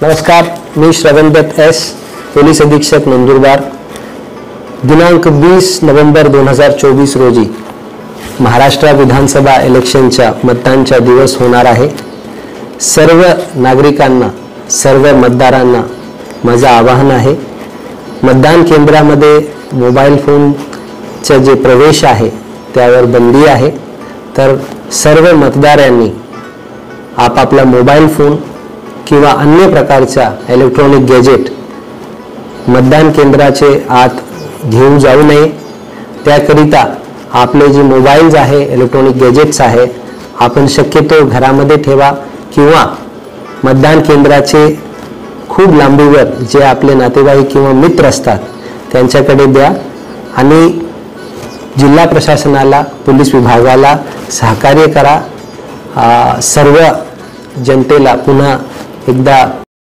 नमस्कार, मी श्रवणदत्त S, police अधीक्षक नंदुरबार। दिनांक 20 नोव्हेंबर 2024 रोजी महाराष्ट्र विधानसभा इलेक्शनच्या मतदानचा दिवस होणार आहे। सर्व नागरिकांना, सर्व मतदारांना माझे आवाहन आहे, मतदान केंद्रामध्ये मोबाईल फोनचा जे प्रवेश आहे त्यावर बंदी आहे। तर सर्व मतदारांनी आपापला मोबाईल फोन किंवा अन्य प्रकारचा इलेक्ट्रॉनिक गॅजेट मतदान केंद्राचे आत घेऊन जाऊ नये। त्याकरिता आपले जे मोबाईल्स आहे, इलेक्ट्रॉनिक गॅजेट्स आहे, आपण शक्यतो घरामध्ये ठेवा किंवा मतदान केंद्राचे खूप लांबीवर जे आपले नातेवाईक किंवा मित्र असतात त्यांच्याकडे द्या आणि जिल्हा प्रशासनाला, पोलीस विभागाला सहकार्य करा। सर्व जनतेला पुन्हा एकदा